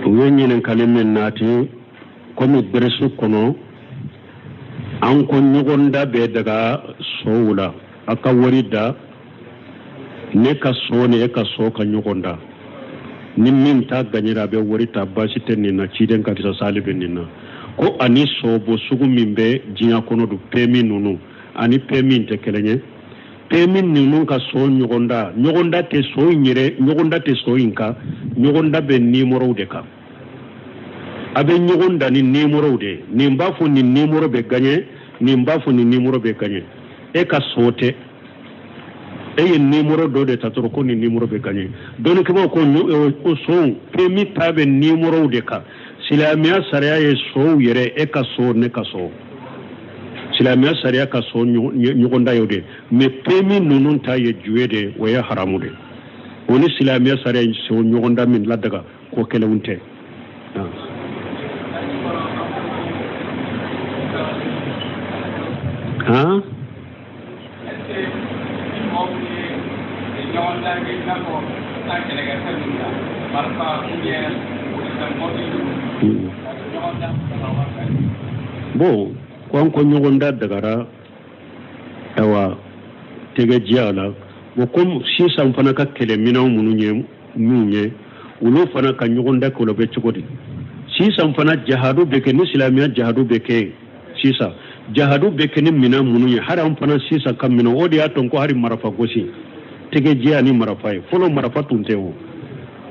wenyen kalemen nati komi beresu kono an ko nyugonda be daga sowula aka warida ne ka so ne ka so ka nyugonda ni min ta ganyira be warita basite ni na ciden ka kisa salibe ni na ko ani so bo sugu min be jinya kono du pemi nunu ani pemi te kelenye pemi nunu ka so nyugonda te so nyire nyugonda te so inka nyugonda be nimoro de ka abe nyugonda ni nimoro de ni mbafu ni nimoro be ganye ni mbafu ni nimoro be ganye e ka sote e nimoro do de tatoro ko ni nimoro be ganye don ke ko o so pemi tabe nimoro de ka silamiya sariya ye so yere e ka so ne ka so silamiya sariya ka so nyugonda yode me pemi nunun ta ye juwede waya haramu de woni silamiya sariya so nyugonda min ladaga ko kelewunte ha bo ko nyugonda dagara ewa tege jiala bo kom sisan fana ka kele mina munye ulo fana ka nyugonda ko lobe chukodi sisan fana jahadu beke ni islamiya jahadu beke sisa jahadu beke ni mina munye haram fana sisa kam mina odi aton ko hari marafa gosi tege jiya ni marafa folo marafa tuntewo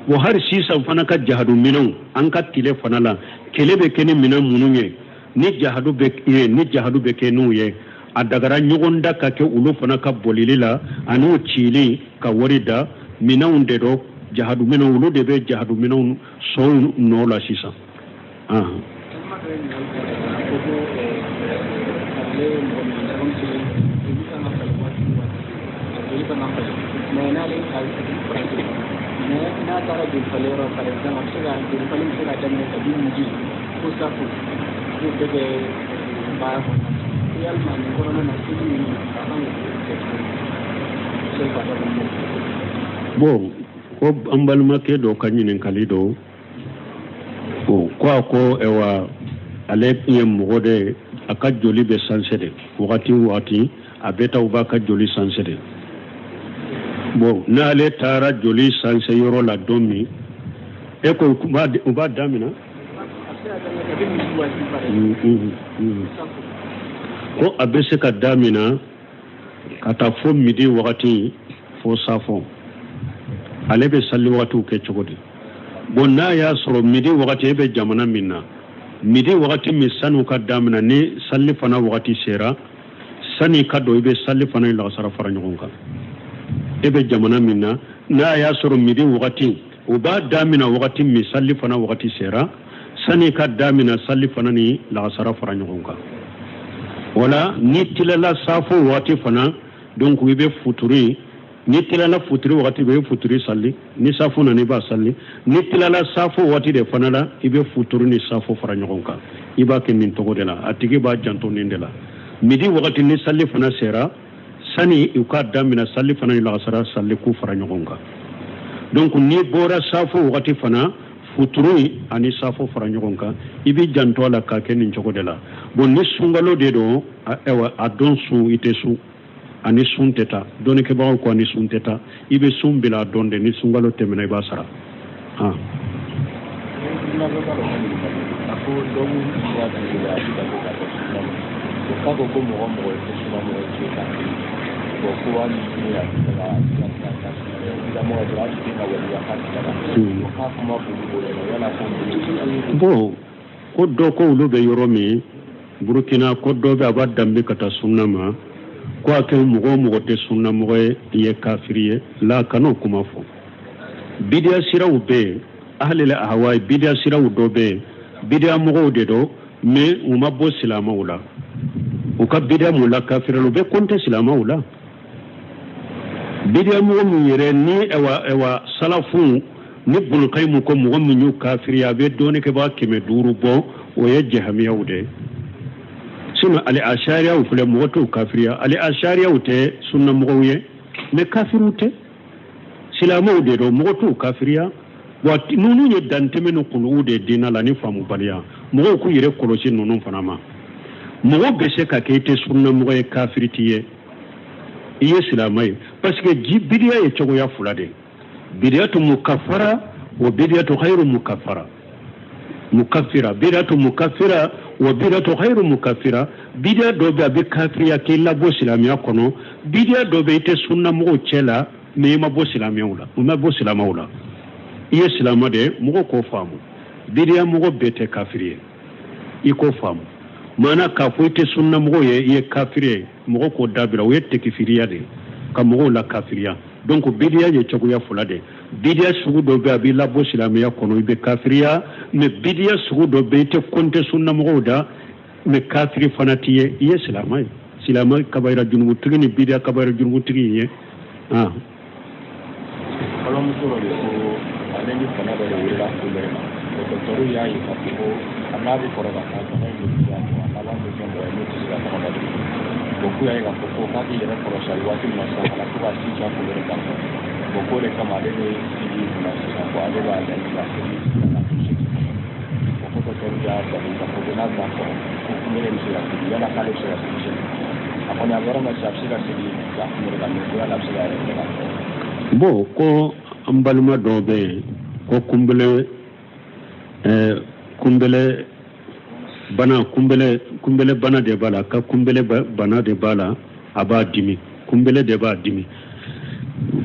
wo har sisan fana ka jahadu minan an ka tile fana la kele beke ni mina munye ni jahadu beke nuye adagara nyugonda ka ke ulu fana ka bolilila anu chili ka warida minaun de do jahadu minan ulu de be jahadu minan so no la sisa bon ko ambalma ke do kanyinen kalido ko ewa ale yem mugode aka joli be sansede wakati abeta uba ka joli sansede bon na ale tara joli sanse yoro la domi e ko uba damina ko abese ka damina kata fo midi wakati fo safo ale be salli wakati ke chogodi bon na ya soro midi wakati be jamana minna midi wakati mi sanu ka damina ni salli fana wakati sera sani ka do be salli fana la sara fara nyogonka ebe jamana minna na ya soro midi wakati uba damina wakati mi salli fana wakati sera sani ka damina salli fana ni la sara fara nyogonka wala ni tilala safo wakati fana donc wibe futuri ni tilala futuri wakati be futuri salli ni safo na ni ba salli ni tilala safo wakati de fana la ibe futuri ni safo fara nyogonka iba ke min togo de la atigi ba janto ni de la midi wakati ni salli fana sera sani uka damina salli fana ni la sara salli ku fara nyogonka donc ni bora safo wakati fana futuri ani safo fara nyogonka ibi janto la ka ke nin togo de la bon ni sungalo de do ewa adon su ite su ani sun teta doni ke bawo ko ani sun teta ibe sun bila donde ni sungalo temena iba sara bon ko do ko ulu be yoromi Burkina ko do be aba dambe kata sunna ma ko ake mugo te sunna mugo ye kafiriye la kanu kuma fo bidia siraw be ahli la ahwai bidia siraw do be bidia mugo de do me uma bo silama wala o ka bidia mu la kafiralo be konte silama wala bidia mugo mu yere ni ewa salafu ni bul qaymu ko mugo mu ñu kafiriya be doni ke ba kime duru bo o ye jahamiya wude sino ali ashariya u fule moto kafiriya ali ashariya u te sunna mogoye me kafiru te silamu de do moto kafiriya wati nunu ye danteme no kulu de dina la ni famu baliya mo ku yire kolosi nunu fana ma mo be se ka ke te sunna mo ye kafiritiye iye silamai parce que bidiya ye chogo ya fulade bidiyatu mukaffara wa bidiyatu ghairu mukaffara mukaffira bidiyatu mukaffira wa bidiyatu ghairu mukaffira bidiya do be abi kafiriya ke la bo silamiya kono bidiya do be te sunna mo chela me ma bo silamiya wala ma bo silama wala iye silama de mo ko famu bidiya mo bete kafiriye iko famu mana ka foite sunna mo ye kafiriye mo ko dabira o yette kifiriya de ka mo la kafiriya donc bidiya ye chogo ya fulade bidiya sugu do be abi labo silamiya kono be kafiriya me bidiya sugu do be te konte sunna mo da me kafiri fanatiye iye silama kabaira junubu tigi bidiya kabaira junubu tigi ye ah kalau musoro de ko aleni fana da wira ko le ko toru ya yi ka ko anabi ko da ka na yi ya ko ala ko so do ni ti ka ma da ko ku ya yi ka ko ka ki yere ko sa wa ti na sa ala ko ba si ja ko le ka ko le ka ma de ni ti na sa ko ale ba da ni ka ti na ko ko toru ya da ni ka ko na da ko ku le ni sa ya la ka le sa ya akoni agora na sa sa si ya ko le ka ni ko ala sa ya bo ko ambaluma dobe ko kumbele bana de bala ka kumbele bana de bala aba dimi kumbele de ba dimi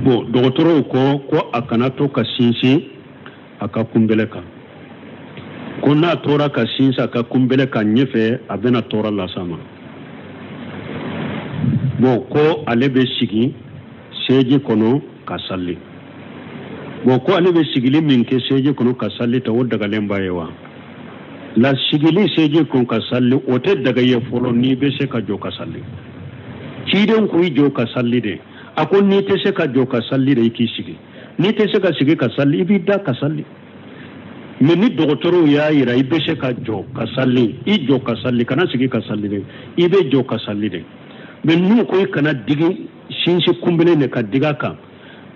bo dogotoro ko akana to ka sinsi aka kumbele ka ko na tora ka sinsi aka kumbele ka nyefe abena tora la sama bo ko alebe sigi seji kono kasalli bo ko ale be sigili min ke seje kono kasalli ta wodda ga lemba yewa la sigili seje kono kasalli o te daga ye folo ni be se ka jo kasalli ciden ko jo kasalli de akon ni te se ka jo kasalli de ki sigi ni te se ka sigi kasalli ibi da kasalli me ni dogotoro ya ira ibe se ka jo kasalli i jo kasalli kana sigi kasalli de ibe jo kasalli de me nu ko kana digi shinshi kumbele ne ka diga ka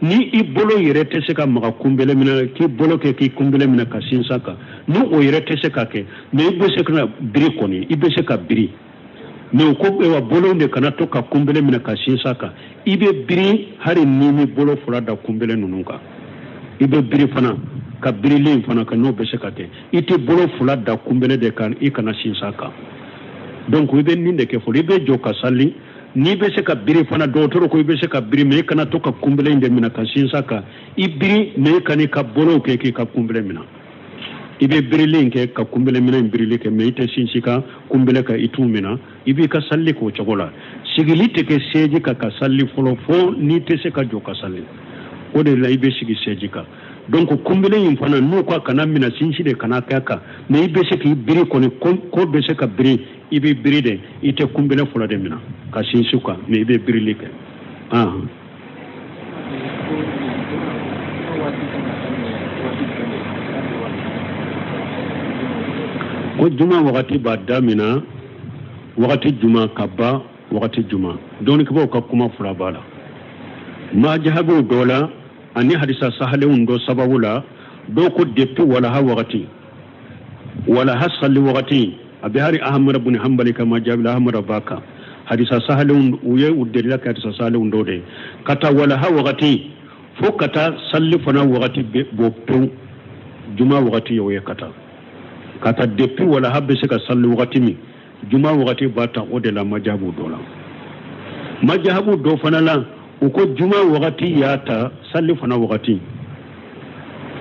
ni i bolo yere te se ka maga kumbele mina ki bolo ke ki kumbele mina ka sinsa ka no o yere te se ka ke me ibe se kana biri koni ibe se ka biri me ko be wa bolo ne kana to ka kumbele mina ka sinsa ka ibe biri hari ni mi bolo fula da kumbele nununka ibe biri fana ka biri lin fana ka no be se ka te iti bolo fula da kumbele de kan i kana sinsa ka donc ibe ninde ke fo ibe jo ka salli ni be se ka biri fana dotoro ko be se ka biri me kana to ka kumbele inde mina ka sinsa ka ibiri me kani ka bolo ke ka kumbele mina ibe biri linke ka kumbele mina biri ke me ite sinsi ka kumbele ka itu mina ibi ka salli ko chogola sigilite ke seji ka salli folo fo ni te se ka jo ka salli o de la ibe sigi seji ka donc kumbele yin fana no ko kana mina sinsi de kana ka me ibe se ki biri ko ni ko be se ka biri ibe biri de ite kumbele folo de mina ka sinsi ka me ibe biri like ko juma wakati ba damina wakati juma kaba wakati juma don ko ka kuma fura bala ma jahabu dola ani hadisa sahale undo sababula do ko depi wala ha wakati wala hasali wakati abihari ahmad ibn hanbali kama jabila ahmad baka hadisa sahale uye uddelila ka hadisa sahale undo de kata wala ha wakati fo kata salli fana wakati bo juma wakati yoye kata depuis wala habbe se ka sallu wakati mi juma wakati bata ode la majabu dola majabu do fana la uko juma wakati yata salli fana wakati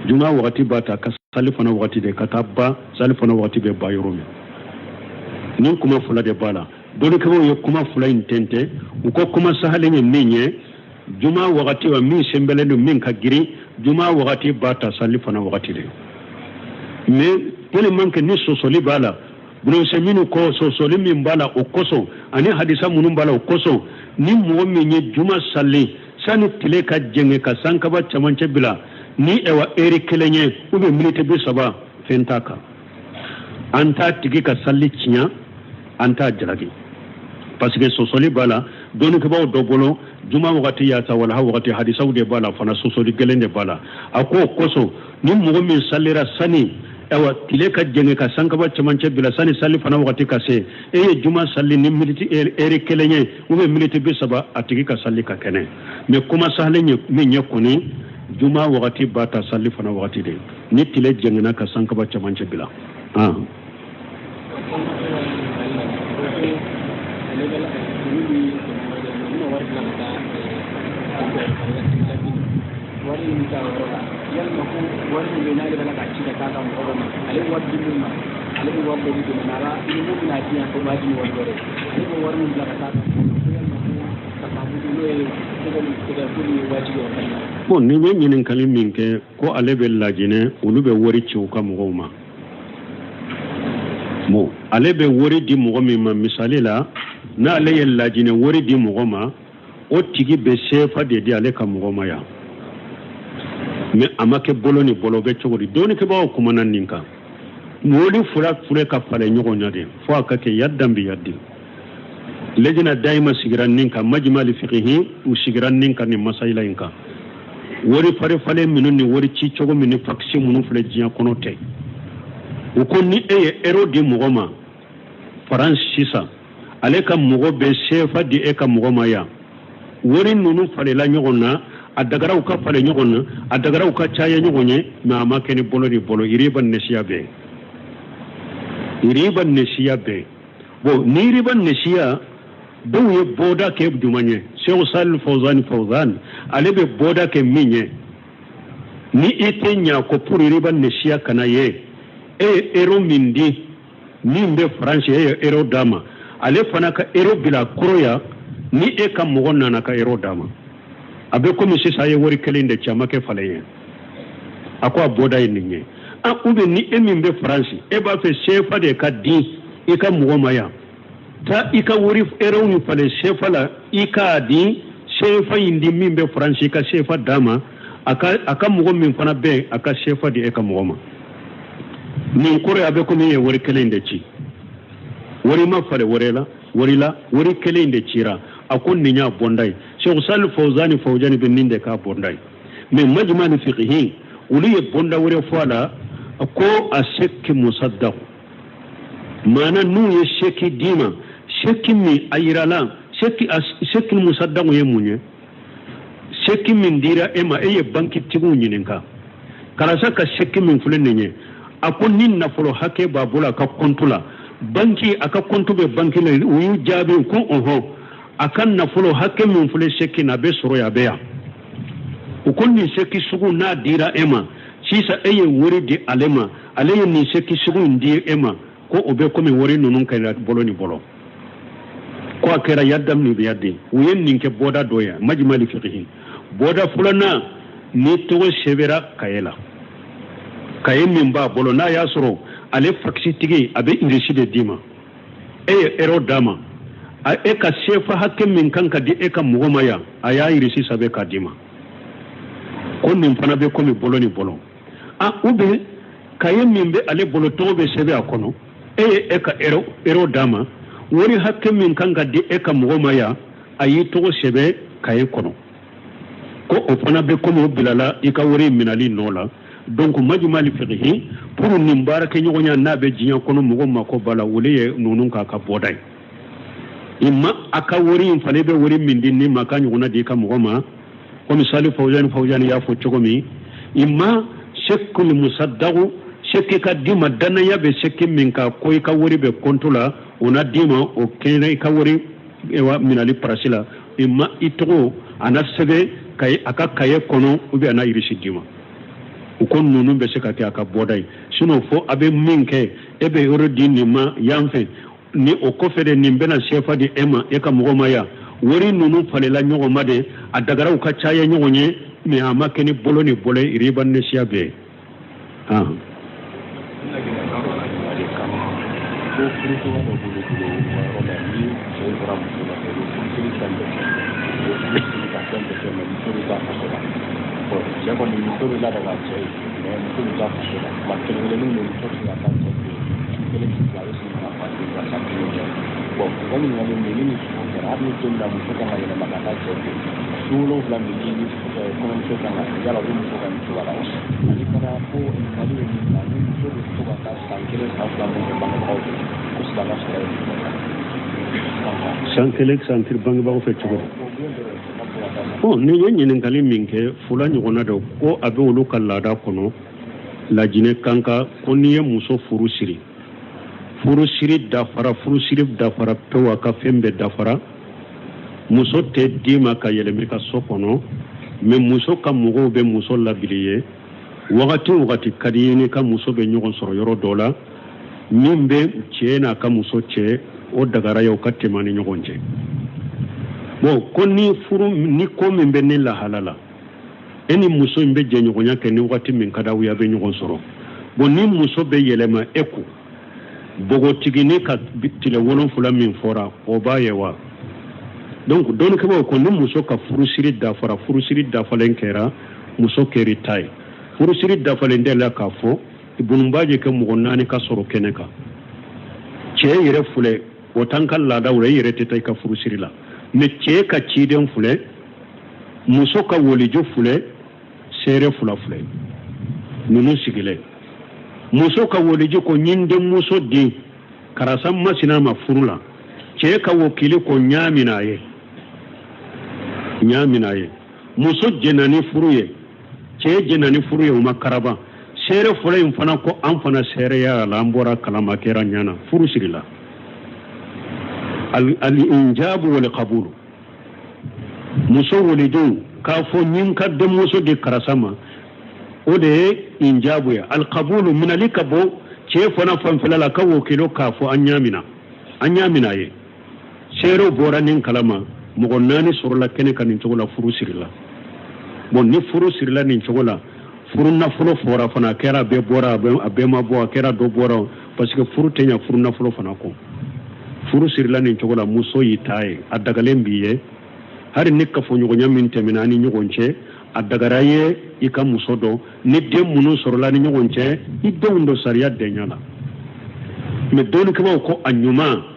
juma wakati bata ka salli fana wakati de kata ba salli fana wakati be bayromi ni kuma fula de bala dole ko yo kuma fula intente uko kuma sahale nye minye juma wakati wa mi sembele do min ka giri juma wakati bata salli fana wakati de mais tele manke ni sosoli bala bulo seminu ko sosoli min bala o koso ani hadisa munun bala o koso ni mo menye juma salli sani tile ka jenge ka sanka ba chamanche bila ni ewa eri kelenye ube minute bi saba fentaka anta tigi ka salli kinya anta jalagi parce que sosoli bala doni ko bawo dobolo juma wakati ya ta wala wakati hadisa ude bala fana sosoli gelende bala ako koso ni mogo min sallira sani ewa tile ka jenge ka sankaba camanche bila sani salli fana wakati ka se juma salli ni militi eri kelenye ube militi bisaba atigi ka salli ka kene me kuma sahle min yakuni juma wakati bata salli fana wakati de ni tile jenge na ka sankaba camanche bila bon ni be ɲininkali min kɛ ko ale bɛ lajinɛ olu bɛ wari ci u ka mɔgɔw ma bon ale bɛ wari di mɔgɔ min ma misali la n'ale ye lajinɛ wari di mɔgɔ ma o tigi bɛ sefa de di ale ka mɔgɔ ma ya mais a ma kɛ bolo ni bolo bɛ cogo di dɔɔnikɛbagaw kumana nin kan woli fura ka falen ɲɔgɔn na de fo a ka kɛ yaddan bi yaddi lejina daima sigira nin kan majmali fiqhi u sigira nin kan ni masayila in kan wari fare fale minnu ni wari ci cogo min ni faksi minnu filɛ diɲɛ kɔnɔ tɛ u ko ni e ye ero di mɔgɔ ma faransi sisan ale ka mɔgɔ bɛ sefa di e ka mɔgɔ ma yan wari ninnu falela ɲɔgɔn na a dagaraw ka fale ɲɔgɔn na a dagaraw ka caya ɲɔgɔn ye mais a ma kɛ ni bolo ni bolo iriba nesiya bɛɛ bon ni riba nesiya dɔw ye bɔda kɛ juman ye Sheikh Salih Fawzan ale bɛ bɔda kɛ min ye ni i tɛ ɲa ko pour riba nesiya kana ye e ye euro min di min bɛ France e ye euro d'a ma ale fana ka euro bila kɔrɔ ya ni e ka mɔgɔ nana ka euro d'a ma a bɛ komi sisan a ye wari kelen de ci a ma kɛ falen ye a ko a bɔda ye nin ye ou bien ni e min bɛ France e b'a fɛ sefa de ka di i ka mɔgɔ ma yan taa i ka wari euro ni falen sefa la i k'a di sefa in di min bɛ France i ka sefa d'a ma a ka mɔgɔ min fana bɛ a ka sefa di e ka mɔgɔ ma nin kɔrɔ ye a bɛ komi e ye wari kelen de ci wari ma falen wari la wari kelen de cira a ko nin y'a bɔnda ye Sheikh Salih Fawzan bɛ nin de k'a bɔnda ye mais majmali fiqhi olu ye bɔnda wɛrɛ fɔ a la ko a seki musaddaq maana n'u ye seki d'i ma seki min a yirala seki musaddaq ye mun ye seki min dira e ma e ye bankitigiw ɲininka karasa ka seki min filɛ nin ye a ko ni nafolo hakɛ b'a bolo a ka compte la banki a ka compte bɛ banki la u y'u jaabi ko ɔhɔn a ka nafolo hakɛ min filɛ seki na a bɛ sɔrɔ yan a bɛ yan u ko nin seki sugu n'a dira e ma sisan e ye wari di ale ma ale ye nin seki sugu in di e ma ko o bɛ komi wari ninnu kɛra bolo ni bolo ko a kɛra yadam ni biyadi u ye nin kɛ bɔda dɔ ye majmali fiqhi bɔda filanan ni tɔgɔ sɛbɛnna kaye la kaye min b'a bolo n'a y'a sɔrɔ ale faxi tigi a bɛ irisi de d'i ma e ye euro d'a ma e ka sefa hakɛ min kan ka di e ka mɔgɔ ma yan a y'a irisi sɛbɛn k'a d'i ma ko nin fana bɛ komi bolo ni bolo ou bien kaye min bɛ ale bolo tɔgɔ bɛ sɛbɛn a kɔnɔ e ye e ka euro d'a ma wari hakɛ min kan ka di e ka mɔgɔ ma yan a y'i tɔgɔ sɛbɛn kaye kɔnɔ ko o fana bɛ komi o bilala i ka wari minɛli nɔ la donc majmali fiqhi pour nin baarakɛ ɲɔgɔnya n'a bɛ diɲɛ kɔnɔ mɔgɔ mako b'a la olu ye ninnu k'a ka bɔda ye imma a ka wari in fana bɛ wari min di ni ma ka ɲɔgɔnna di i ka mɔgɔ ma komi Salih Fawzan y'a fɔ cogo min imma sekul musaddaq seki ka di ma danaya bɛ seki min ka ko i ka wari bɛ compte la o na di ma o kɛnɛ i ka wari minɛli parasi la imma i tɔgɔ a na sɛbɛn a ka kaye kɔnɔ ou bien a na irisi di ma u ko ninnu bɛ se ka kɛ a ka bɔda ye sinon fo a bɛ min kɛ e bɛ yɔrɔ di nin ma yan fɛ ni o kɔfɛ de nin bɛna sefa di e ma e ka mɔgɔ ma yan wari ninnu falela ɲɔgɔn ma de a dagaraw ka caya ɲɔgɔn ye mais a ma kɛ ni bolo ni bolo ye riba nesiya bɛɛ solo la mini come se kana ya la dum so kan so ala ali kana ko ali ni ali so so ba ta sankele sa la mo ba ko ko sa la sa sankele santir bangi ba ko feccugo ni yen kali minke fulani gona do ko abe wolu kallada kono la jine kanka ko niye muso furu siri dafara pewa ka fembe dafara muso te dima ka yelemi ka sokono me muso ka mugo be muso labiliye wakati kadiyeni ka muso be nyogon soro yoro dola nyimbe chena ka muso che o dagara yo ka temani nyogon che bo konni furu ni ko min be ne la halala eni muso imbe je nyogonya ke ni wakati min kada wiya be nyogon soro bo ni muso be yelema eku bogo tigini ka bitile wolon fula min fora o bayewa donc don ke ko ni muso ka furusiri dafalen kera muso keri tai furusiri dafalen de la ka fo ibunumbaje ke mugo nani ka soro keneka che yere fule o tankal la dawre yere te ka furusiri la me che ka chiden fule muso ka wolijo fule sere fula fule nunu sigile muso ka wolijo ko nyinde muso di karasam masina ma furula che ka wokili ko nyamina ye muso jenani furuye che jenani furuye o makaraba sere fule infana ko amfana sere ya lambora kalama kera nyana furu sirila al injabu wal qabul muso wolijo ka fo nyinka de muso de karasama o de injabu ya al qabul min alikabo che fana fanfilala ka wokilo ka fo anyamina ye sero boranin kalama mogo nani sorola kene kan chogola furu sirila bon ni furu sirila nin chogola furu na fulo fora fana kera be bora abe ma bo kera do bora parce que furu tenya furu na fulo fana ko furu sirila nin chogola muso yitaye adagalen biye hari nikka fo nyogo nyamin teminani nyogonche adagaraye ika muso do ni de munu sorola ni nyogonche idde undo sariya de nyala me doni ko anyuma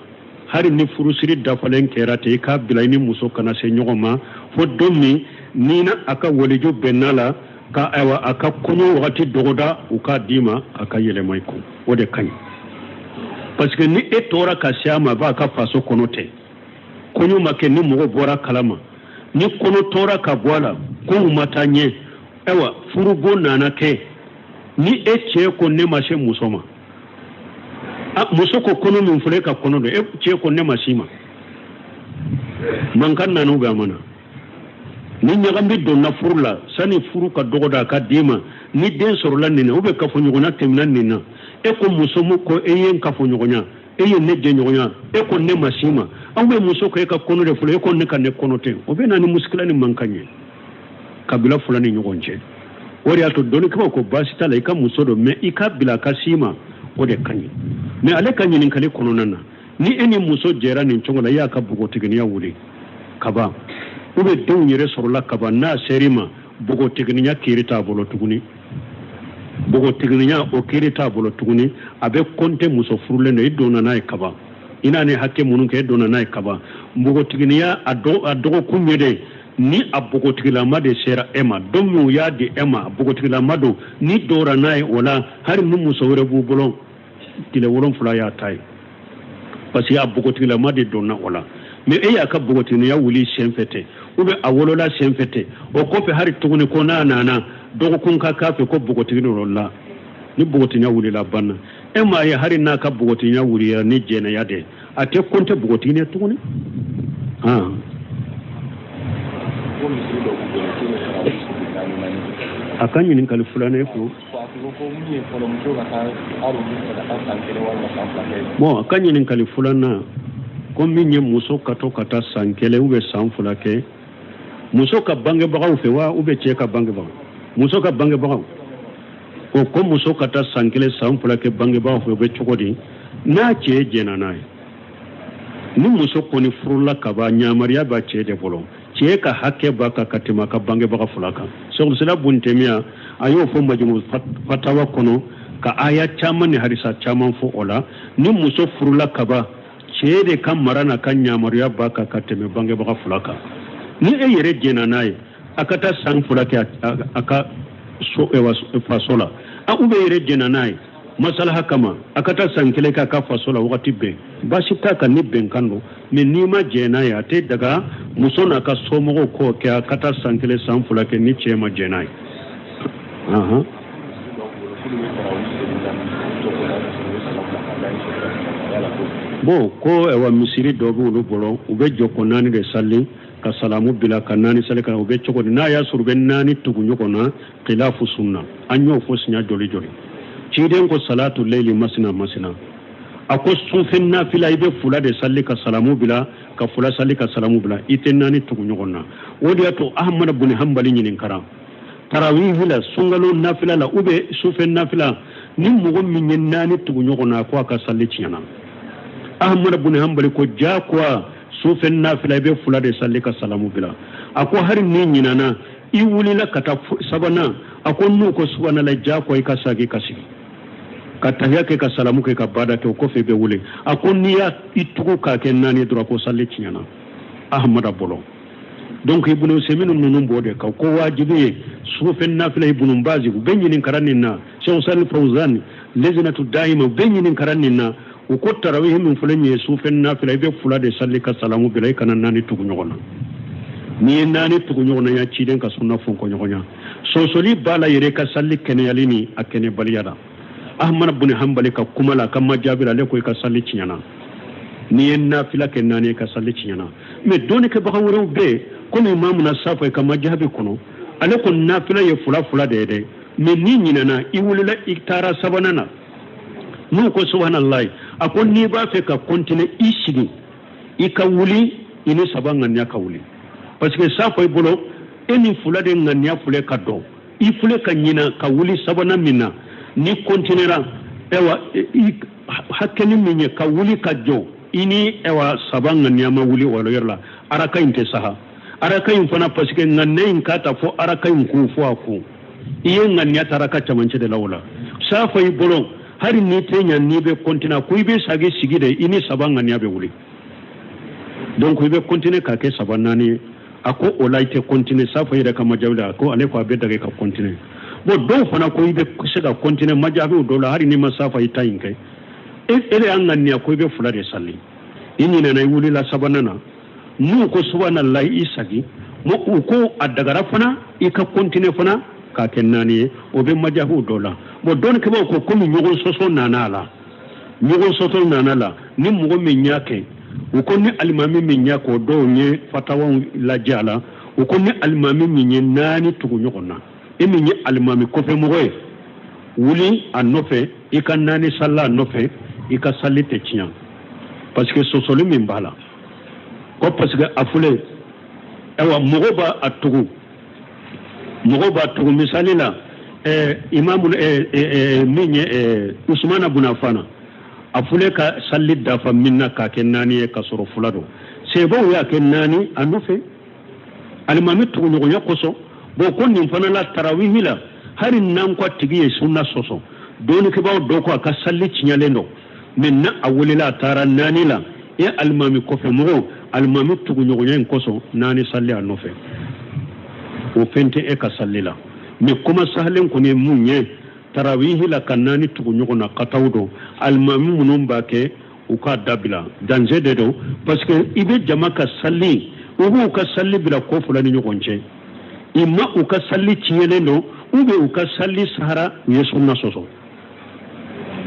hari ni furusiri dafalen kera te ka bilaini muso kana se nyogoma fo domi nina aka wolijo benala ka awa aka kunyo wakati dogoda uka dima aka yele maiko ode kanyi parce que ni etora ka siama ba ka faso konote kunyo make ni mugo bora kalama ni kono tora ka bwala ko matanye ewa furugo nana ke ni eche ko ne mashe musoma muso ko kono min fule ka kono do e che ko ne masima man kan nanu ga mana ni nyagambi do na furla sani furu ka dogoda ka dima ni den sorola nina ube ka fo nyogona temna nina e ko muso mu ko eyen ka fo nyogonya eyen ne je nyogonya e ko ne masima awbe muso ko e ka kono de fule e ko ne kan ne kono te obe nani muskila ni mankanye kabila fulani nyogonche wori ato doni ko basita la ka muso do me ikabila kasima ode kanyi me ale kanyi nin kale kono nana ni eni muso jera nin chongola ya ka bugo tigini ya wuli kaba ube don yere sorola kaba na serima bugo tigini ya kirita bolo tuguni bugo tigini ya o kirita bolo tuguni abe konte muso furule ne idona na kaba ina ne hakke munun ke idona na kaba bugo tigini ya adogo kunyede ni abugo tigila made sera ema domu ya de ema abugo tigila mado ni dora na wala har mu muso wore bubulo tile wolon fula ya tai parce que abugo tigila made donna wala me e ya ka bugo tigina ya wuli senfete ube awolola senfete o ko fe har tuguni ko na dogo kun ka fe ko bugo tigina rolla ni bugo tigina wuli la banna ema ya har na ka bugo tigina wuli ya ni jena ya de ate konte bugo tigina tuguni akanyi nin kali fulane ko bon akanyi nin kali fulana ko minye muso kato kata sankele ube sanfula ke muso ka bange bagaw fe wa ube che ka bange bagaw muso ka bange bagaw ko muso kata sankele sanfula ke bange bagaw fe be chokodi na che jena nai ni muso ko ni furula ka ba nyamariya ba che de bolo che ka hakke baka katima ka bange baka fulaka so sala buntemia ayo fo majmu fatawa kono ka aya chaman ni harisa chaman fo ola ni muso furula kaba che de kam marana kan nyamariya baka katime bange baka fulaka ni e yere jena naye akata sang fula ke aka so ewa fasola a ube yere jena naye masalaha kama akata sankele ka ka fasola wakati be bashi taka ni benkando me nima jena ya te daga musona ka somo ko ke akata sankele sanfula ke ni chema jena aha bo ko ewa misiri dobu ulu bolo ube joko nani de salli ka salamu bila ka nani sali ka ube choko na ya surbe nani tugu nyoko na khilafu sunna anyo fo sinya joli joli ciden ko salatu layli masina ako sufin nafila ibe fula de salli ka salamu bila ka fula salli ka salamu bila iten nani tugu nyoko na wodi ato ahmad ibn hanbali nyinin kara tarawih la sungalo nafila la ube sufin nafila ni mugo min nani tugu nyoko na ko ka salli ciana ahmad ibn hanbali ko ja kwa sufin nafila be fula de salli ka salamu bila ako har ni nyinana i wulila kata sabana ako nu ko subhana la ja ko ka sagi kasi kata yake ka salamu ke ka bada to ko fe be wule ako niya itugo ka ken nani dro ko salli ciana ahmad abolo donc ibnu seminu nunum bode ka ko wajibi sufin nafila ibnu bazi be nyinin karanina cheikh sal fawzan lezinatu daima be nyinin karanina ko tarawih min fulani sufin nafila be fula de salli ka salamu bilay kana nani tugu nyogona ni nani tugu nyogona ya ciden ka sunna fon ko nyogonya so soli bala yere ka salli kene yalini akene baliyada ahmad ibn hanbali ka kumala kama jabira le ko ka salli cinyana ni nafila ken nani ka salli cinyana me doni ke ba woro be ko ni imam na safa ka majabi kono ale ko nafila ye fula de me ni nyinana iwulila iktara sabanana nu ko subhanallah akon ni ba fe ka continue isigi ika wuli ini sabanga nya ka wuli parce que ça foi bolo eni fula de nganya fule ka do I fule ka nyina ka wuli sabana mina ni continuera ewa hakeni minye ka wuli ka jo ini ewa sabanga nya ma wuli wala yerla araka inte saha araka infana parce que nganne inkata fo araka inku fo aku iye nganya taraka chamanche de lawla ça foi bolo hari ni tenya ni be kontina ko ibe sage sigide ini sabanga ni abe wuli donc ibe kontine ka ke sabanani ako olaite kontine safa ida kama jawla ko ale ko abe daga ka kontine bo do fana ko ibe siga kontine majabi do la hari ni masafa ita inke ele angani ko ibe fulade salli ini na wuli la sabanana nu ko subhanallahi isagi mo ko adagara fana ika kontine fana ka kennani o be majabi do la bo don ke ko komi nyugo soso nanala ni mugo menyake uko ni alimami menyako do nye fatawa la jala uko ni alimami menye nani tugu nyogona emenye alimami ko fe mugo wuli anofe ika nani salla anofe ika salite tinya parce que soso le mimbala ko parce que afule ewa mugo ba atugu misalila imamu minye Usman ibn Affan afule ka salli dafa minna ka kenani ka soro fulado sebo ya kenani anufe alimami tugu nyogonya koso bo ko nim fana la tarawih la harin nan ko tigiye sunna soso doni ke bawo do ko ka salli cinyalendo minna awulila tara nani la ya alimami ko fe mo alimami tugu nyogonya koso nani salli anufe o fente e ka salli la mais kuma sahlen ko ne munye tarawih la kanani tugu nyogona katawdo almami munum bake uka dabila danger de do parce que ibe jama ka salli ubu ka salli bila ko fulani nyogonche imma uka salli ciyelendo ube uka salli sahara yesunna soso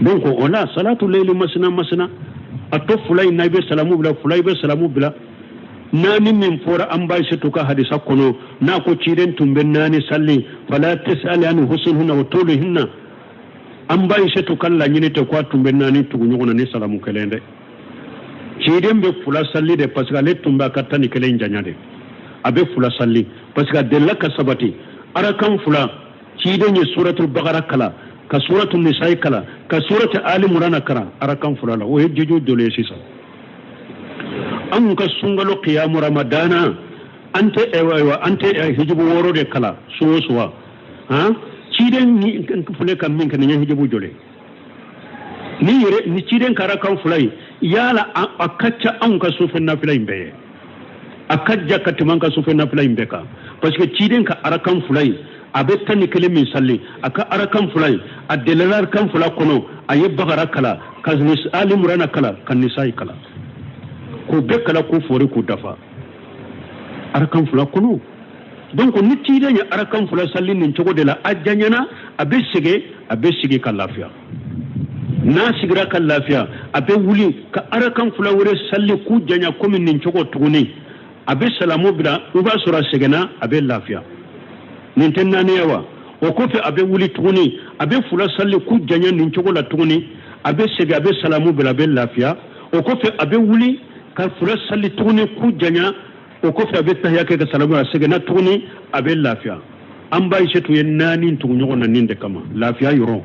donc ona salatu layli masna ato fulay naybe salamu bila fulay be salamu bila nani min fora an bai shi tuka hadisa kono na ko ciren tumben nani salli fala tasali an husnunna wa tuluhinna an bai shi tuka la nyine te ko tumben nani tugu nyona ni salamu kelende ciren be fula salli de parce que le tumba katani kelen janyade abe fula salli parce que de la kasabati arakan fula ciren ni suratul baqara kala ka suratul nisa kala ka suratul ali imran kara arakan fula la o hejju dole sisa an ka sungalo qiyamu ramadana ante hijibu woro de kala suwa ha ciden ni fule kam min kan hijibu jole ni ciden kara kan fulai yala akacca an ka sufin na fulai be akajja katimanka sufe nafila imbeka parce que ciden ka arakan fulai abe tani kele min salli aka arakan fulai adelalar kan fula kono aye bagara kala kaznis ali murana kala kanisai kala ko be kala ko fori ko dafa arakan fula kono donc ni ciden ya arakan fula salli nin cogo de la ajanyana abe sige ka lafiya na sigira kan lafiya abe wuli ka arakan fula wure salli ku janya komi nin cogo tuguni abe salamu bila uba sura segena abe lafiya nintenna ne yawa o kofe abe wuli tuguni abe fula salli ku janya nin cogo la tuguni abe sege abe salamu bila abe lafiya o kofe abe wuli ka fula salli tuguni ku janya o kofe abe tahiya ke ka salamu bila segena tuguni abe lafiya an bai shetu yen nani tugu nyogo na ninde kama lafiya yoro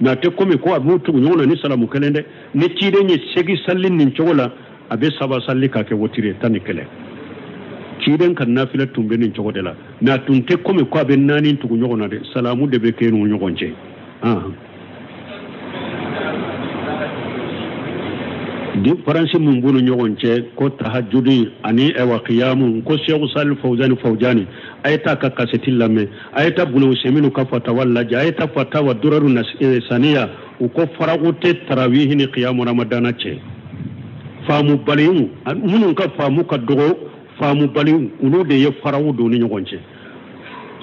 na te komi ko abu tugu nyogo na ni salamu kelende ni chide nye segi salli nin cogo la abe saba salli ka ke wotire tani kele ciden kan nafila tumbe nin cogo de la na tunte komi ko abe nani tugu nyogo na de salamu de be kenu nyogo nje di faransi mun bunu nyogo nje ko tahajjudi ani ewa qiyamu ko Sheikh Salih Fawzani ayta ka kaseti lame ayta bunu seminu ka fatawalla ayta fatawa duraru saniya ko faragute tarawih ni qiyamu ramadana ce famu balimu munun ka famu ka dogo famu balimu ulu de ye farawu do ni nyogo nje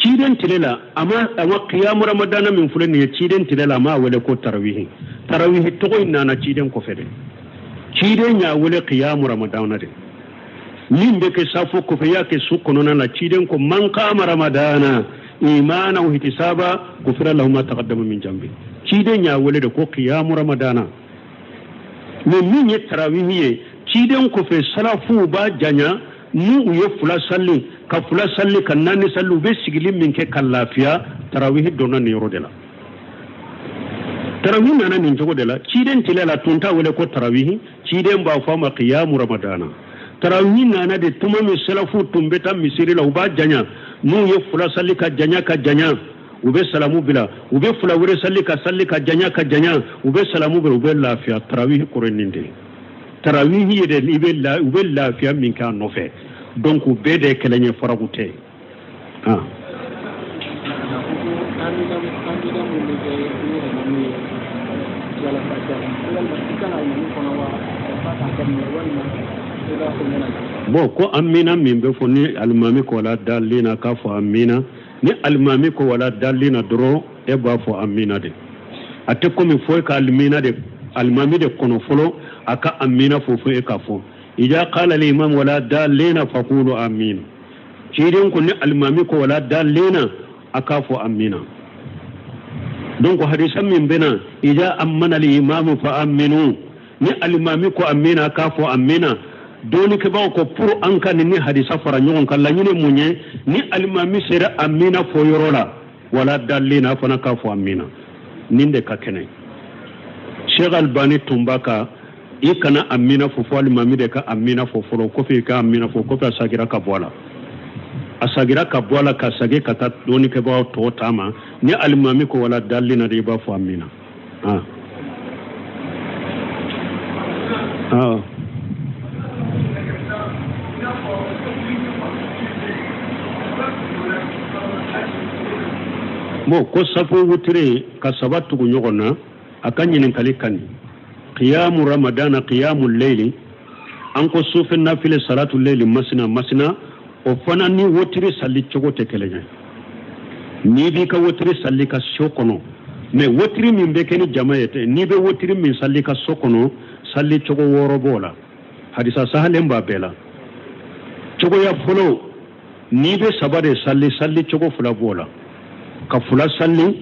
ciden tilela ama qiyamu ramadana min fulani ye ciden tilela ma wala ko tarawih to ko inna ciden ko fede ciden ya wala qiyamu ramadana de min be ke safo ko fe yake su kono na ciden ko man qama ramadana imana wa ihtisaba gufira lahu ma taqaddama min jambi ciden ya wala de ko qiyamu ramadana min ye tarawih ciden ko fe salafu ba janya nu ye fula salli kan nani sallu be sigili min ke kallafiya tarawih donna ne yoro de la tarawih nana nin jogo de la ciden tilela tunta wala ko tarawih ciden ba fama qiyamu ramadana tarawih nana de tuma mi salafu tumbeta misiri la uba janya nu ye fula salli ka janya ube salamu bila ube fula wure salli ka janya ube salamu bila ube lafiya tarawih koreninde tarawih yede ube lafiya min ka nofe donc ube de kelenye faragute bon ko amina min be fo ni almami ko wala dalina ka fo amina ni almami ko wala dalina doro e ba fo amina de ate ko mi fo ka almina de almami de kono folo aka amina fo e ka fo ija qala al imam wala dalina faqulu amin ciiden ko ni almami ko wala dalina aka fo amina donc hadisan min bena ija amana al imam fa aminu ni almami ko amina aka fo amina doni ke ba ko pour an kan ni hadisa fara nyon kan la nyine munye ni almami sera amina fo yorola wala dalina fana ka fo amina ninde ka kene Sheikh Albani tumbaka ikana amina fo fo almami de ka amina fo fo ko fi ka amina fo ko asagira ka bola ka sage ka ta doni ke ba to tama ni almami ko wala dalina de ba fo amina mo ko safo wutire ka sabatu go nyogona akanyi nin kalikani qiyamu ramadana qiyamul layli an ko sufin nafile salatul layli masna o fana ni wutire salli chogo te kelenya ni bi ka wutire salli ka sokono mais wutire min be keni jamaete ni be wutire min salli ka sokono salli chogo woro bola hadisa sahalen ba bela chogo ya folo ni be sabare salli chogo fula bola ka fula salli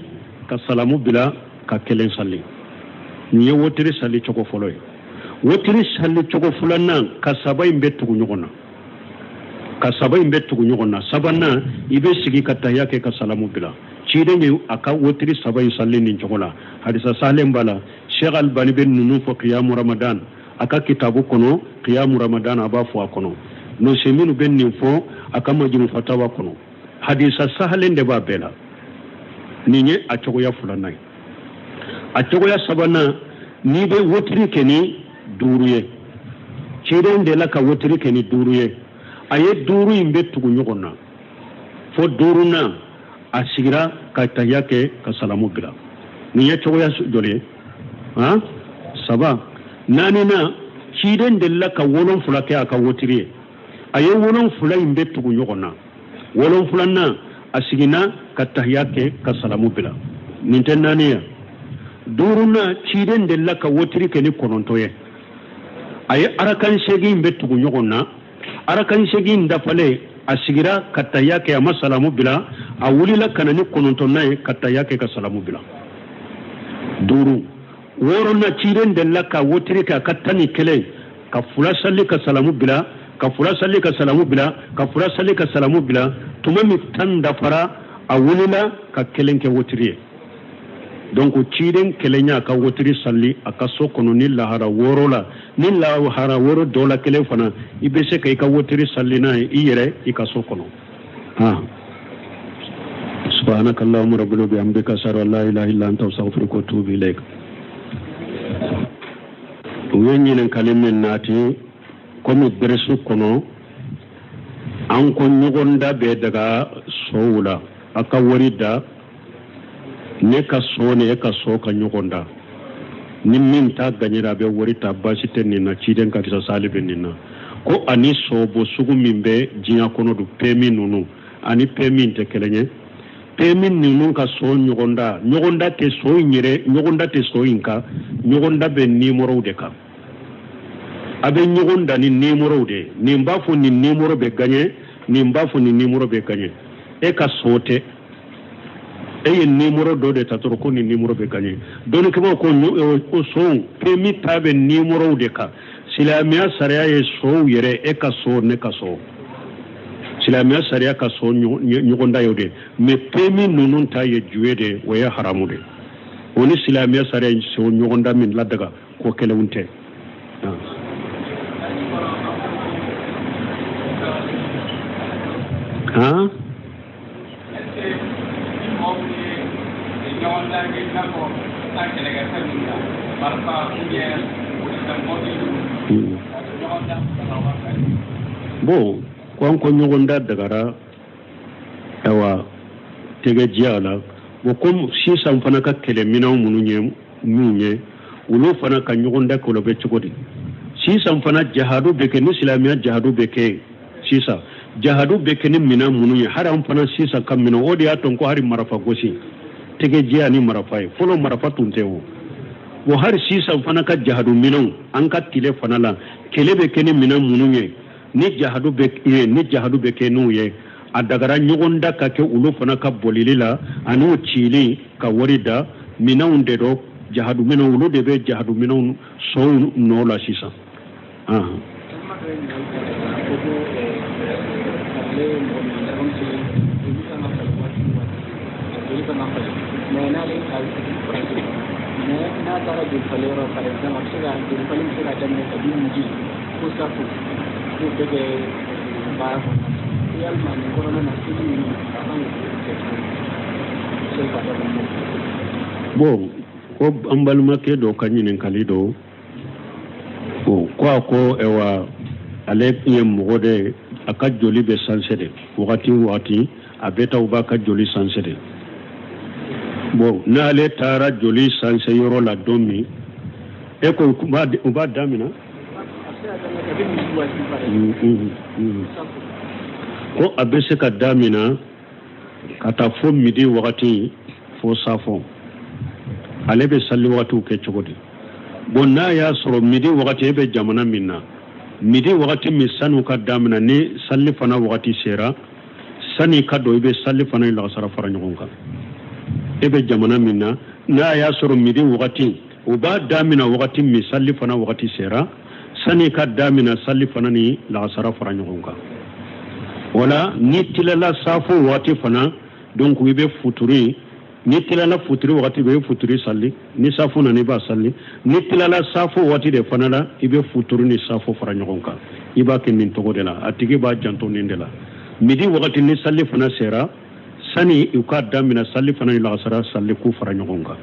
ka salamu bila ka kelen salli ni ye wotiri salli chogo foloy wotiri salli chogo fulana ka sabai mbetugu nyogona sabana ibe sigi ka tahya ke ka salamu bila cide ni aka wotiri sabai salli nin chogola hadisa salem bala Sheikh Albani ben nunu fo qiyamu ramadan aka kitabu kono qiyamu ramadan aba fo kono no seminu ben nin fo aka majmu fatawa kono hadisa sahalen de ba bela ninye a cogoya fulanai a cogoya sabana ni be wotiri keni duruye ciden de la ka wotiri keni duruye aye duru imbe tugu nyogonna fo duru na asigira ka tahiyake ka salamu bila ni ya choya jole ha saba nani na ciden della ka wolon fulake aka wotiri aye wolon fula imbe tugu nyogonna wolon fulanna asigina ka tahiyake ka salamu bila nintennaniya duruna ciden della ka wotiri ke ni konontoye aye arakan shegi imbe tugu nyogonna arakan shegi ndafale asigira ka tahiyake ama salamu bila awulila kanani konontonnaye ka tahiyake ka salamu bila duru worona ciden della ka wotiri ka katani kele ka fula salli ka salamu bila ka fula salli ka salamu bila ka fula salli ka salamu bila tumami tan dafara awulila ka kelenke wotiri donc ciden kelenya ka wotiri salli aka sokono ni lahara woro la ni lahara woro dola kele fana ibese ka ka wotiri salli na iyere ika sokono subhanakallahumma rabbana bihamdika ashhadu an la ilaha illa anta astaghfiruka wa atubu ilaik wenyen kalimen nati komi dresu kono an ko nyogonda be daga sowula aka warida ne ka so ne ka so ka nyogonda ni min ta ganyira be warita basite ni na ciden ka tisa salibe ni na ko ani so bo sugu min be jinya kono du pemi nunu ani pemi te kelenye pemi nunu ka so nyogonda te so nyire nyogonda te so inka nyogonda be nimoro de ka abe nyogonda ni nimoro de ni mbafu ni nimoro be ganye ni mbafu ni nimoro be ganye e ka sote eye nimoro do de tatoro ko ni nimoro be ganye don ko o so pemi tabe nimoro de ka silamiya sariya ye so yere e ka so ne ka so silamiya sariya ka so nyogonda yode me pemi nunun ta ye juwede waya haramu de woni silamiya sariya so nyogonda min ladaga ko kelewunte bon ko nyogonda dagara awa tege jiala bo comme si sam fana ka kele minaw munye ulo fana ka nyogonda ko lobe chukodi si sam fana jahadu beke ni islamiya jahadu beke sisa jahadu beke ni mina munye haram fana sisa kam mina odi aton ko hari marafa gosi tege jiya ni marafa folo marafa tuntewo wo har sisa fana ka jahadu minaw an ka tile fana la kele beke ni mina munye ni jahadu beke nuye adagara nyogonda ka ke ulo fana ka bolilila anu chili ka warida minaunde do jahadu mina ulo de be jahadu mina so no la sisa bon ko ambalma ke do kanyinen kalido ko ewa ale yem mogode aka joli be sansede wakati abeta uba ka joli sansede bon na ale tara joli sanse yoro la domi e ko uba damina ko abese ka damina kata fo midi wakati fo safo ale be salli wakati ke chogodi bon na ya soro midi wakati ebe jamana minna midi wakati mi sanu ka damina ni salli fana wakati sera sani ka do ebe salli fana ila sara fara nyogonka ebe jamana minna na ya soro midi wakati uba damina wakati mi salli fana wakati sera sani ka damina salli fana ni la sara fara nyogonka wala ni tilala safo wakati fana donc ibe futuri ni tilala futuri wakati be futuri salli ni safo na ni ba salli ni tilala safo wakati de fana la ibe futuri ni safo fara nyogonka iba ke min togo de la atigi ba janto ni de la midi wakati ni salli fana sera sani uka damina salli fana ni la sara salli ku fara nyogonka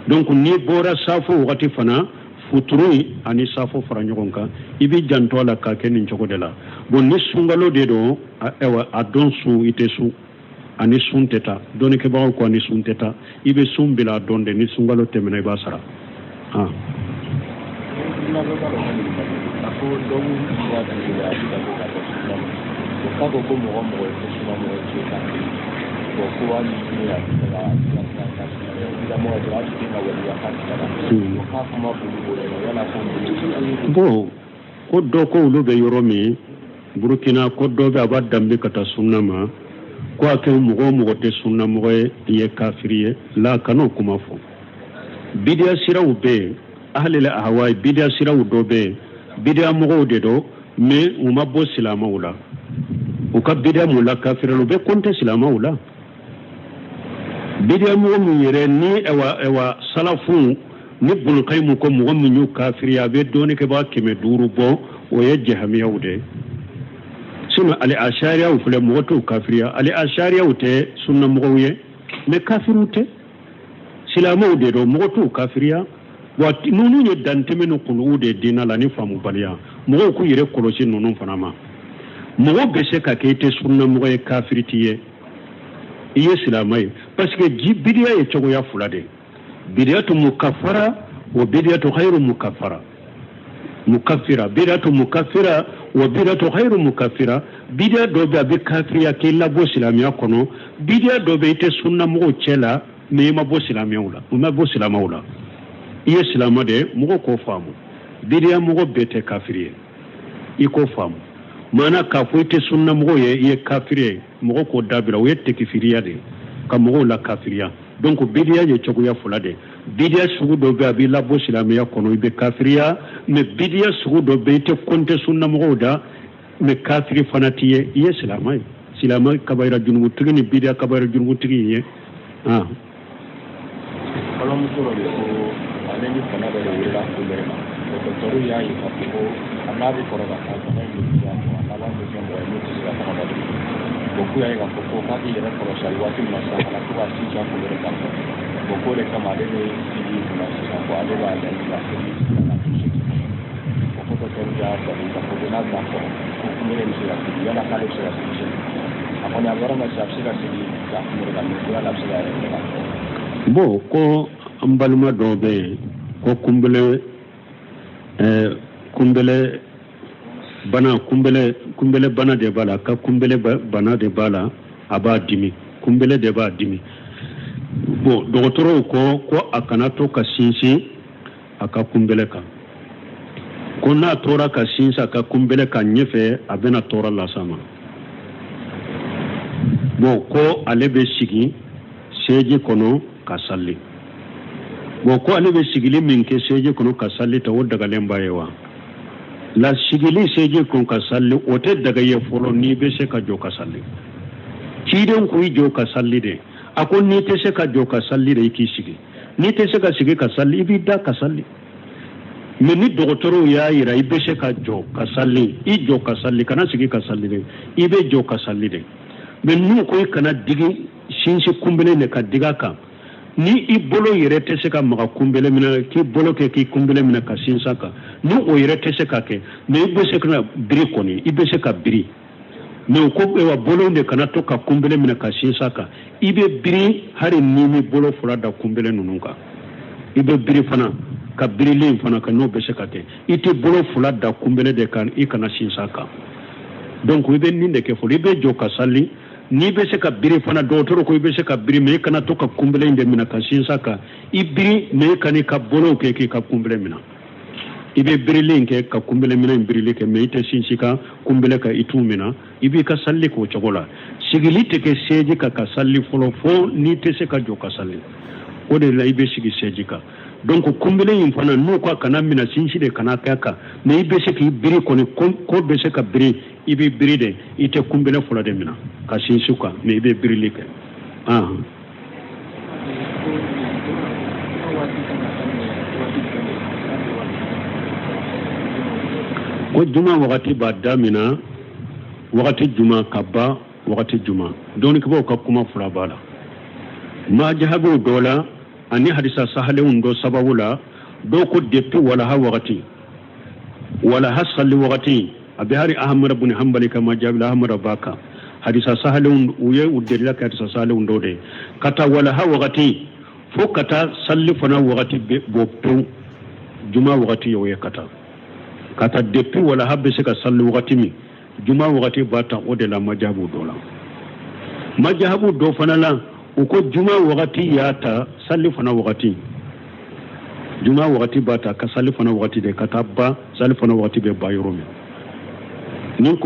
donc ni bora safo wakati fana futuru ani safo fara nyogonka ibi janto la ka ke nin togo de la bon ni sungalo de do ewa adon su ite su ani sunteta doni ke bawo ko ani sunteta ibe sumbila donde ni sungalo temena basara bon ko do ko ulu be yoromi Burkina ko do be abadambe kata sunnama ko ake mugo te sunna mugo ye kafiriye la kano kuma fo bidia siraw be ahli la ahwai bidia siraw do be bidia mugo de do me uma bo silama wala o ka bidia mu la kafiralo be konte silama wala bidia mugo mu yere ni ewa salafu ni bul qaymu ko mugo mu nyu kafiriya be doni ke ba keme duru bo o ye jahamiya wude suna ali ashariya u fule moto kafiriya ali ashariya u te sunna mugoye me kafiru te silama de do moto kafiriya wa nunu nye danteme no kulu de dina la ni famu baliya mogo ku yire kolosi nunu fanama mogo bese ka kete sunna mugoye kafiritiye iye silamai parce que bidiya ye chogo ya fulade bidiyatu mukaffara wa bidiyatu khairu mukaffara mukaffira bidiyatu mukaffira wa bidiyatu khairu mukaffira bidiya dobe abi kafiriya ke labo silamiya kono bidiya dobe ite sunna mugo chela me ma bo silamiya wala ma bo silama wala iye silama de mugo ko famu bidiya mugo bete kafiriye iko famu mana ka fo ite sunna mugo ye kafiriye mugo ko dabira we te kafiriya de ka mugo la kafiriya donc bidiya ye chogoya fulade bidiya sugu dobe abi labo silamiya kono ibe kafiriya me bidiya sugu dobe ite konte sunna mugo da me kafiri fanatiye iye silamai kabaira junubu tigi bidiya kabaira junubu tigi ye kalau musoro le ko aleni fana da wura ko le ma ko toru ya yi ka ko anabi ko ra ka ko ni ya ko ala ko je mo ni ti ra ka ba ko ku ya yi ka ko ka di ra ko shalwati ma sa ala ko asi ja ko le ka ko le kama de ni ti ma sa ko ale ba da la ko ko toru ya ko ni ka ko na ba ko ni ni se ya ti ya la ka le se ya ti akona agora ma sa se ka se ni ka mo ra ni la se ya ni bo ko ambaluma dobe ko kumbele bana de bala ka kumbele bana de bala aba dimi kumbele de ba dimi bo dogotoro ko akana to ka sinsi aka kumbele ka ko na tora ka sinsa ka kumbele ka nyefe abena tora la sama bo ko alebe sigi seji kono kasalli bo ko ale be sigili min ke seje kono kasalli ta wodda galen bayewa la sigili seje kono kasalli o te daga ye folo ni be se ka jo kasalli kiden ku jo kasalli de akon ni te se ka jo kasalli de ki sigi ni te se ka sigi kasalli bi da kasalli me ni dogotoro ya ira ibe se ka jo kasalli i jo kasalli kana sigi kasalli de ibe jo kasalli de me nu ko kana digi shinshi kumbele ne ka diga ka ni i bolo yere te se ka maga kumbele mina ki bolo ke ki kumbele mina ka sinsa ka ni o yere te se ka ke me ibe se kana biri koni ibe se ka biri me ko e wa bolo ne kana to ka kumbele mina ka sinsa ka ibe biri hari ni mi bolo fura da kumbele nununka ibe biri fana ka biri lim fana ka no be se ka te ite bolo fura da kumbele de kan i kana sinsa ka donc ibe ni de ke fo ibe jo ka sali ni be se ka biri fana dotoro ko be se ka biri me kana to ka kumbele inde mina ka sinsa ka ibiri me kani ka bolo ke ka kumbele mina ibe biri linke ka kumbele mina biri ke me ite sinsika kumbele ka itu mina ibi ka salli ko chogola sigili te ke seji ka salli folo fo ni te se ka jo ka salli o de la ibe sigi seji ka donc kumbele yin fana no ko kana mina sinsi de kana ka me ibe se ki biri ko ni ko be se ka biri ibe biri de ite kumbele folo de mina ka sinsuka me ibe biri like ko juma wakati ba damina wakati juma kaba wakati juma doni ko ka kuma fura bala ma jahabu dola ani hadisa sahale undo sababula do ko depi wala ha wakati wala hasali wakati abi hari ahmad ibn hanbali kama jabil ahmad baka hadisa sahalun uye uddelila ka hadisa sahalun dode kata wala ha waqati fo kata sallifana waqati boppu juma waqati yoye kata depuis wala habbe se ka salli waqati mi juma waqati bata odela majabu dola majabu do fanala uko juma waqati yata sallifana waqati juma waqati bata ka sallifana waqati de kata ba sallifana waqati be bayromi